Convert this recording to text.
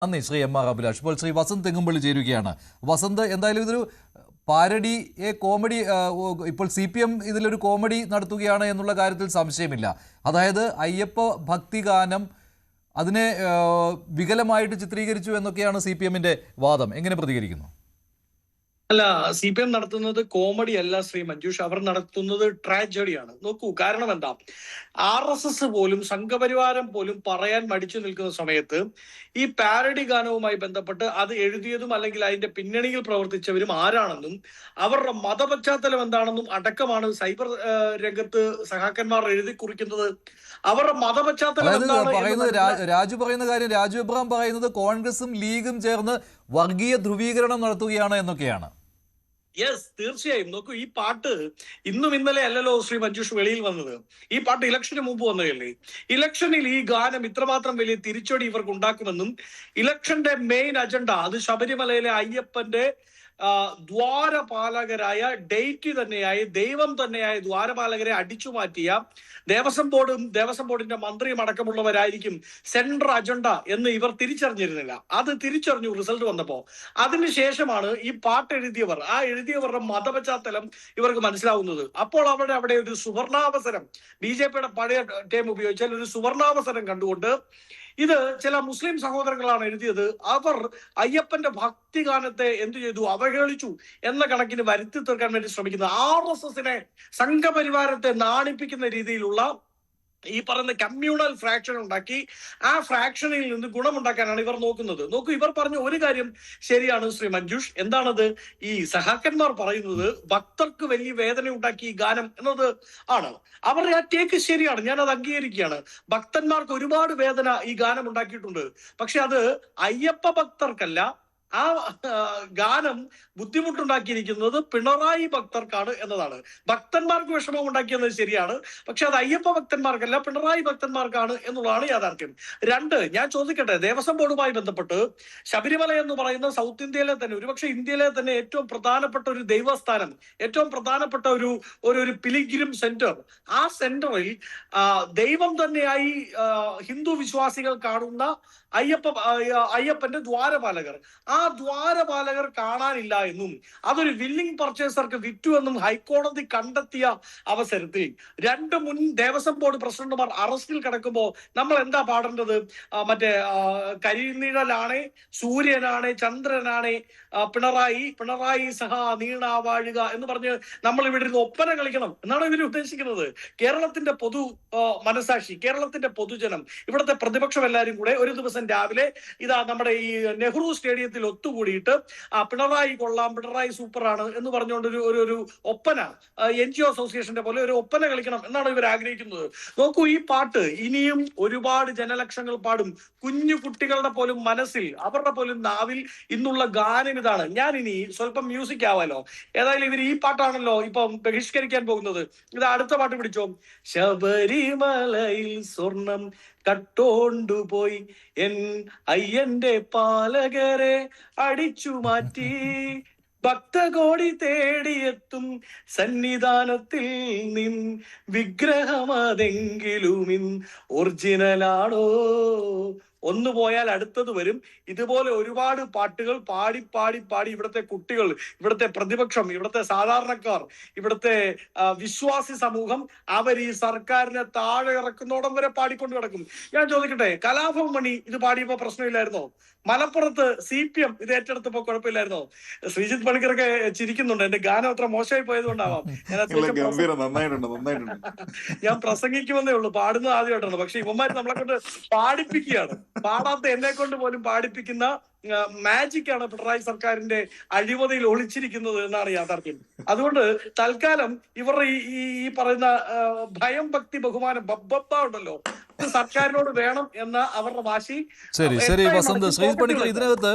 നന്ദി Shri M R Abhilash. ഇപ്പോൾ ശ്രീ വസന്ത് തെങ്ങുംപള്ളി ചേരുകയാണ്. വസന്ത്, എന്തായാലും ഇതൊരു പാരഡി കോമഡി, ഇപ്പോൾ CPM ഇതിലൊരു കോമഡി നടത്തുകയാണ് എന്നുള്ള കാര്യത്തിൽ സംശയമില്ല. അതായത് അയ്യപ്പ ഭക്തിഗാനം അതിനെ വികലമായിട്ട് ചിത്രീകരിച്ചു എന്നൊക്കെയാണ് CPMന്റെ വാദം. എങ്ങനെ പ്രതികരിക്കുന്നു? അല്ല, CPM നടത്തുന്നത് കോമഡി അല്ല ശ്രീ മഞ്ജുഷ്, അവർ നടത്തുന്നത് ട്രാജഡിയാണ്. നോക്കൂ, കാരണം എന്താ, RSS പോലും സംഘപരിവാരം പോലും പറയാൻ മടിച്ചു നിൽക്കുന്ന സമയത്ത് ഈ പാരഡി ഗാനവുമായി ബന്ധപ്പെട്ട് അത് എഴുതിയതും അല്ലെങ്കിൽ അതിന്റെ പിന്നണിയിൽ പ്രവർത്തിച്ചവരും ആരാണെന്നും അവരുടെ മതപശ്ചാത്തലം എന്താണെന്നും അടക്കമാണ് സൈബർ രംഗത്ത് സഹാക്കന്മാർ എഴുതി കുറിക്കുന്നത്. അവരുടെ മതപശ്ചാത്തലം രാജു പറയുന്ന കാര്യം, രാജു എബ്രഹാം പറയുന്നത് കോൺഗ്രസും ലീഗും ചേർന്ന് വർഗീയ ധ്രുവീകരണം നടത്തുകയാണ് എന്നൊക്കെയാണ്. യെസ്, തീർച്ചയായും. നോക്കൂ, ഈ പാട്ട് ഇന്നും ഇന്നലെ അല്ലല്ലോ ശ്രീ മഞ്ജുഷ് വെളിയിൽ വന്നത്. ഈ പാട്ട് ഇലക്ഷന് മുമ്പ് വന്നതല്ലേ. ഇലക്ഷനിൽ ഈ ഗാനം ഇത്രമാത്രം വലിയ തിരിച്ചടി ഇവർക്ക് ഉണ്ടാക്കുമെന്നും ഇലക്ഷന്റെ മെയിൻ അജണ്ട അത് ശബരിമലയിലെ അയ്യപ്പന്റെ ദ്വാരപാലകരായ ഡേറ്റ് തന്നെയായി ദൈവം തന്നെയായ ദ്വാരപാലകരെ അടിച്ചു മാറ്റിയ ദേവസ്വം ബോർഡിന്റെ മന്ത്രിയും അടക്കമുള്ളവരായിരിക്കും സെൻട്രൽ അജണ്ട എന്ന് ഇവർ തിരിച്ചറിഞ്ഞിരുന്നില്ല. അത് തിരിച്ചറിഞ്ഞു റിസൾട്ട് വന്നപ്പോ. അതിനുശേഷമാണ് ഈ പാട്ട് എഴുതിയവരുടെ മതപശ്ചാത്തലം ഇവർക്ക് മനസ്സിലാവുന്നത്. അപ്പോൾ അവിടെ ഒരു സുവർണാവസരം, BJPയുടെ പഴയ ടേം ഉപയോഗിച്ചാൽ ഒരു സുവർണാവസരം കണ്ടുകൊണ്ട് ഇത് ചില മുസ്ലിം സഹോദരങ്ങളാണ് എഴുതിയത്. അവർ അയ്യപ്പന്റെ ഭക്തിഗാനത്തെ എന്തു ചെയ്തു, അവഹേളിച്ചു എന്ന കണക്കിന് വരുത്തി തീർക്കാൻ വേണ്ടി ശ്രമിക്കുന്നത്. RSSനെ സംഘപരിവാരത്തെ നാണിപ്പിക്കുന്ന രീതിയിലുള്ള ഈ പറയുന്ന കമ്മ്യൂണൽ ഫ്രാക്ഷൻ ഉണ്ടാക്കി ആ ഫ്രാക്ഷനിൽ നിന്ന് ഗുണമുണ്ടാക്കാനാണ് ഇവർ നോക്കുന്നത്. നോക്കൂ, ഇവർ പറഞ്ഞ ഒരു കാര്യം ശരിയാണ് ശ്രീ മഞ്ജുഷ്. എന്താണത്? ഈ സഹാക്കന്മാർ പറയുന്നത് ഭക്തർക്ക് വലിയ വേദന ഉണ്ടാക്കി ഈ ഗാനം എന്നത് ആണ്. അവരുടെ ആ ടേക്ക് ശരിയാണ്, ഞാൻ അത് അംഗീകരിക്കുകയാണ്. ഭക്തന്മാർക്ക് ഒരുപാട് വേദന ഈ ഗാനം ഉണ്ടാക്കിയിട്ടുണ്ട്. പക്ഷെ അത് അയ്യപ്പ ഭക്തർക്കല്ല. ആ ഗാനം ബുദ്ധിമുട്ടുണ്ടാക്കിയിരിക്കുന്നത് പിണറായി ഭക്തർക്കാണ് എന്നതാണ്. ഭക്തന്മാർക്ക് വിഷമം ഉണ്ടാക്കിയെന്നത് ശരിയാണ്, പക്ഷെ അത് അയ്യപ്പ ഭക്തന്മാർക്കല്ല, പിണറായി ഭക്തന്മാർക്കാണ് എന്നുള്ളതാണ് യാഥാർത്ഥ്യം. രണ്ട്, ഞാൻ ചോദിക്കട്ടെ, ദേവസ്വം ബോർഡുമായി ബന്ധപ്പെട്ട് ശബരിമല എന്ന് പറയുന്ന സൗത്ത് ഇന്ത്യയിലെ തന്നെ, ഒരുപക്ഷെ ഇന്ത്യയിലെ തന്നെ ഏറ്റവും പ്രധാനപ്പെട്ട ഒരു ദൈവസ്ഥാനം, ഏറ്റവും പ്രധാനപ്പെട്ട ഒരു പിലിഗ്രിം സെന്റർ, ആ സെന്ററിൽ ദൈവം തന്നെയായി ഹിന്ദു വിശ്വാസികൾ കാണുന്ന അയ്യപ്പന്റെ ദ്വാരപാലകർ, ആ ദ്വാരപാലകർ കാണാനില്ല എന്നും അതൊരു വില്ലിംഗ് പർച്ചേസർക്ക് വിറ്റു എന്നും ഹൈക്കോടതി കണ്ടെത്തിയ അവസരത്തിൽ രണ്ട് മുൻ ദേവസ്വം ബോർഡ് പ്രസിഡന്റുമാർ അറസ്റ്റിൽ കിടക്കുമ്പോൾ നമ്മൾ എന്താ പാടേണ്ടത്? മറ്റേ കരിനിഴലാണേ, സൂര്യനാണേ, ചന്ദ്രനാണേ, പിണറായി സഹ നീണാവാഴുക എന്ന് പറഞ്ഞ് നമ്മൾ ഇവിടെ ഇരുന്ന് ഒപ്പന കളിക്കണം എന്നാണ് ഇവർ ഉദ്ദേശിക്കുന്നത്. കേരളത്തിന്റെ മനസാക്ഷി, കേരളത്തിന്റെ പൊതുജനം, ഇവിടുത്തെ പ്രതിപക്ഷം എല്ലാവരും കൂടെ ഒരു ദിവസം രാവിലെ ഇതാ നമ്മുടെ ഈ നെഹ്റു സ്റ്റേഡിയത്തിൽ ഒത്തുകൂടിയിട്ട് പിണറായി കൊള്ളാം, പിണറായി സൂപ്പറാണ് എന്ന് പറഞ്ഞുകൊണ്ട് ഒരു ഒപ്പന, NGO അസോസിയേഷന്റെ പോലെ ഒരു ഒപ്പന കളിക്കണം എന്നാണ് ഇവർ ആഗ്രഹിക്കുന്നത്. നോക്കൂ, ഈ പാട്ട് ഇനിയും ഒരുപാട് ജനലക്ഷങ്ങൾ പാടും. കുഞ്ഞു കുട്ടികളുടെ പോലും മനസ്സിൽ, അവരുടെ പോലും നാവിൽ ഇന്നുള്ള ഗാനം ഇതാണ്. ഞാൻ ഇനി സ്വല്പം മ്യൂസിക് ആവാലോ. ഏതായാലും ഇവർ ഈ പാട്ടാണല്ലോ ഇപ്പം ബഹിഷ്കരിക്കാൻ പോകുന്നത്. ഇത് അടുത്ത പാട്ട് പിടിച്ചോ. ശബരിമലയിൽ സ്വർണം കട്ടോണ്ടുപോയി എൻ അയ്യന്റെ പാലകരെ അടിച്ചു മാറ്റി, ഭക്തകോടി തേടിയെത്തും സന്നിധാനത്തിൽ നിൻ വിഗ്രഹമതെങ്കിലും ഒറിജിനലാണോ? ഒന്ന് പോയാൽ അടുത്തത് വരും. ഇതുപോലെ ഒരുപാട് പാട്ടുകൾ പാടി പാടി പാടി ഇവിടുത്തെ കുട്ടികൾ, ഇവിടുത്തെ പ്രതിപക്ഷം, ഇവിടുത്തെ സാധാരണക്കാർ, ഇവിടുത്തെ വിശ്വാസി സമൂഹം അവർ ഈ സർക്കാരിനെ താഴെ ഇറക്കുന്നോടം വരെ പാടിക്കൊണ്ട് കിടക്കും. ഞാൻ ചോദിക്കട്ടെ, കലാഭവൻ മണി ഇത് പാടിയപ്പോ പ്രശ്നമില്ലായിരുന്നോ? മലപ്പുറത്ത് CPM ഇത് ഏറ്റെടുത്തപ്പോ കുഴപ്പമില്ലായിരുന്നോ? ശ്രീജിത്ത് പണിക്കരൊക്കെ ചിരിക്കുന്നുണ്ട്, എന്റെ ഗാനം അത്ര മോശമായി പോയത് കൊണ്ടാവാം. ഞാൻ പ്രസംഗിക്കുമെന്നേ ഉള്ളൂ, പാടുന്നത് ആദ്യമായിട്ടാണ്. പക്ഷെ ഇവന്മാര് നമ്മളെ കൊണ്ട് പാടിപ്പിക്കുകയാണ്. പാടാത്ത എന്നെ കൊണ്ട് പോലും പാടിപ്പിക്കുന്ന മാജിക് ആണ് പിണറായി സർക്കാരിന്റെ അഴിമതിയിൽ ഒളിച്ചിരിക്കുന്നത് എന്നാണ് യാഥാർത്ഥ്യം. അതുകൊണ്ട് തൽക്കാലം ഇവരുടെ ഈ പറയുന്ന ഭയം, ഭക്തി, ബഹുമാനം, ബബ്ബ ഉണ്ടല്ലോ, സർക്കാരിനോട് വേണം എന്ന അവരുടെ വാശി. ശരി വസന്ത്, ശ്രീ പണിക്കർ, ഇതിനകത്ത്